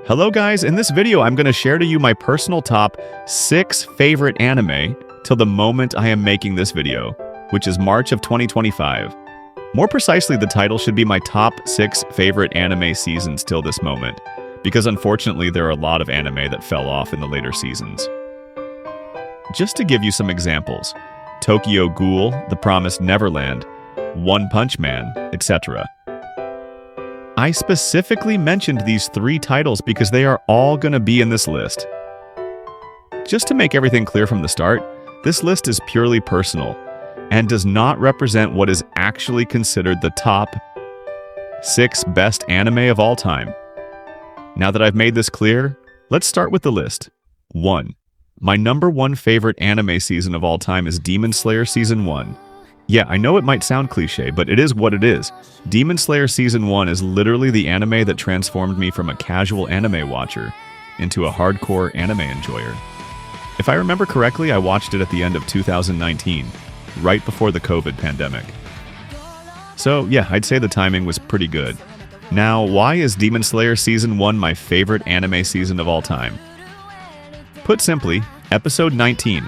Hello guys, in this video I'm going to share to you my personal top 6 favorite anime till the moment I am making this video, which is March of 2025. More precisely, the title should be my top 6 favorite anime seasons till this moment, because unfortunately there are a lot of anime that fell off in the later seasons. Just to give you some examples, Tokyo Ghoul, The Promised Neverland, One Punch Man, etc. I specifically mentioned these 3 titles because they are all going to be in this list. Just to make everything clear from the start, this list is purely personal and does not represent what is actually considered the top 6 best anime of all time. Now that I've made this clear, let's start with the list. 1. My number 1 favorite anime season of all time is Demon Slayer Season 1. Yeah, I know it might sound cliche, but it is what it is. Demon Slayer Season 1 is literally the anime that transformed me from a casual anime watcher into a hardcore anime enjoyer. If I remember correctly, I watched it at the end of 2019, right before the COVID pandemic. So yeah, I'd say the timing was pretty good. Now, why is Demon Slayer Season 1 my favorite anime season of all time? Put simply, Episode 19.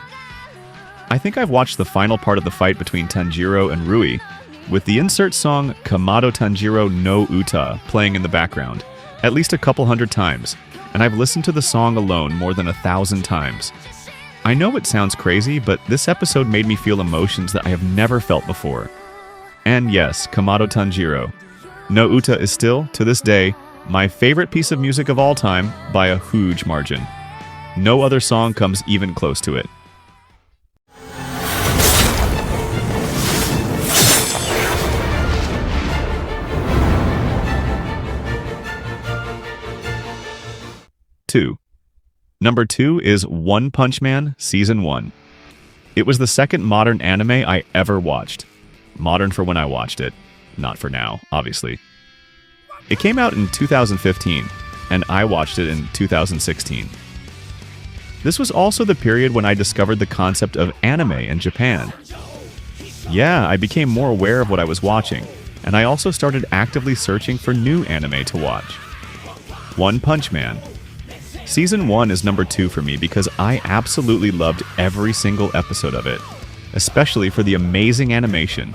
I think I've watched the final part of the fight between Tanjiro and Rui, with the insert song Kamado Tanjiro no Uta playing in the background, at least a couple hundred times, and I've listened to the song alone more than 1,000 times. I know it sounds crazy, but this episode made me feel emotions that I have never felt before. And yes, Kamado Tanjiro. No Uta is still, to this day, my favorite piece of music of all time by a huge margin. No other song comes even close to it. Number 2 is One Punch Man Season 1. It was the second modern anime I ever watched. Modern for when I watched it, not for now, obviously. It came out in 2015, and I watched it in 2016. This was also the period when I discovered the concept of anime in Japan. Yeah, I became more aware of what I was watching, and I also started actively searching for new anime to watch. One Punch Man. Season 1 is number 2 for me because I absolutely loved every single episode of it, especially for the amazing animation.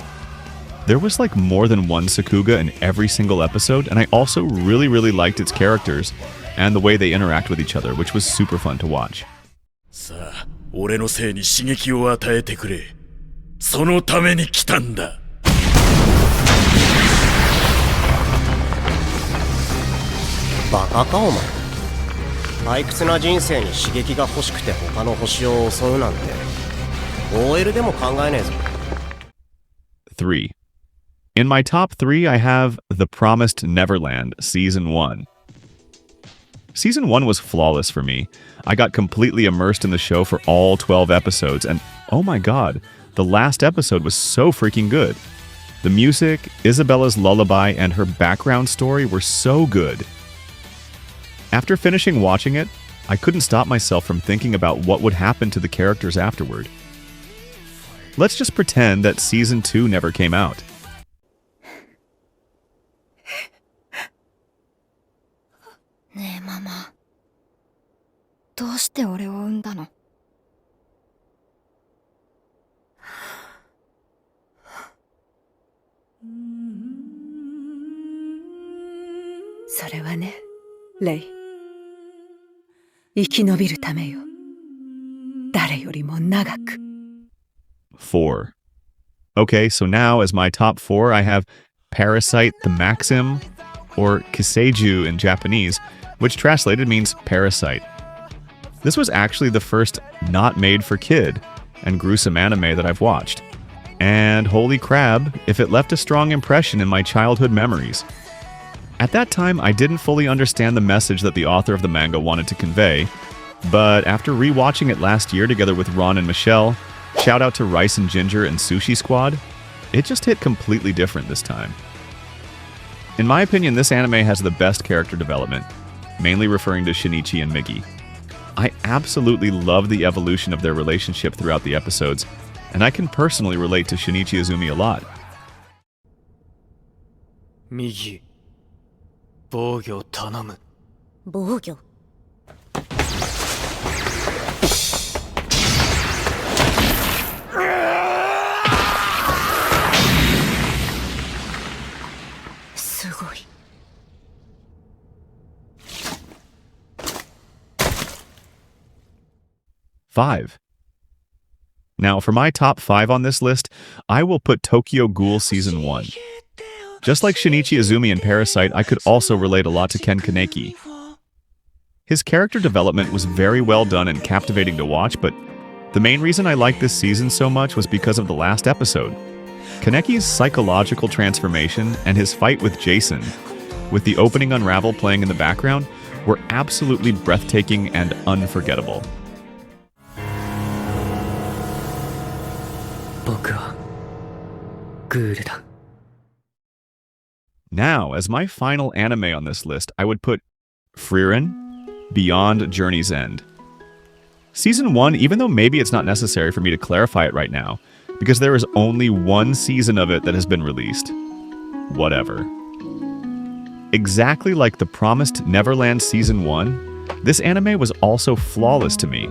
There was like more than one Sakuga in every single episode, and I also really liked its characters and the way they interact with each other, which was super fun to watch. さあ、俺のせいに刺激を与えてくれ。そのために来たんだ。バカかお前。退屈な人生に刺激が欲しくて他の星を襲うなんて OL でも考えねえぞ。 3. In my top 3, I have The Promised Neverland Season 1. Season 1 was flawless for me. I got completely immersed in the show for all 12 episodes, and oh my god, the last episode was so freaking good. The music, Isabella's lullaby, and her background story were so good. After finishing watching it, I couldn't stop myself from thinking about what would happen to the characters afterward. Let's just pretend that Season 2 never came out. ねえママ、どうして俺を産んだの？それはね、レイ。生き延びるためよ。誰よりも長く。 4. Okay, so now as my top 4, I have Parasyte, the maxim, or Kiseiju in Japanese, which translated means parasite. This was actually the first not made for kid and gruesome anime that I've watched. And holy crab, if it left a strong impression in my childhood memories. At that time, I didn't fully understand the message that the author of the manga wanted to convey, but after rewatching it last year together with Ron and Michelle, shout out to Rice and Ginger and Sushi Squad, it just hit completely different this time. In my opinion, this anime has the best character development, mainly referring to Shinichi and Migi. I absolutely love the evolution of their relationship throughout the episodes, and I can personally relate to Shinichi Izumi a lot. 右、防御頼む。防御。すごい。5. Now, for my top 5 on this list, I will put Tokyo Ghoul Season 1. Just like Shinichi Izumi in Parasyte, I could also relate a lot to Ken Kaneki. His character development was very well done and captivating to watch, but the main reason I liked this season so much was because of the last episode. Kaneki's psychological transformation and his fight with Jason, with the opening unravel playing in the background, were absolutely breathtaking and unforgettable. 僕はグールだ。 Now, as my final anime on this list, I would put Frieren, Beyond Journey's End. Season 1, even though maybe it's not necessary for me to clarify it right now, because there is only one season of it that has been released. Whatever. Exactly like the promised Neverland Season 1, this anime was also flawless to me.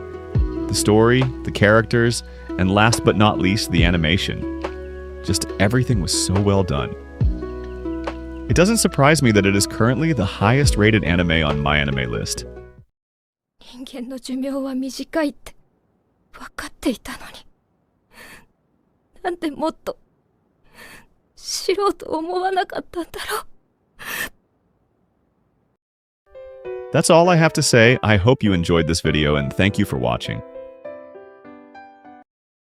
The story, the characters, and last but not least, the animation. Just everything was so well done. It doesn't surprise me that it is currently the highest rated anime on my anime list. 人間の寿命は短いって分かっていたのに。なんでもっと知ろうと思わなかったんだろう。That's all I have to say. I hope you enjoyed this video and thank you for watching.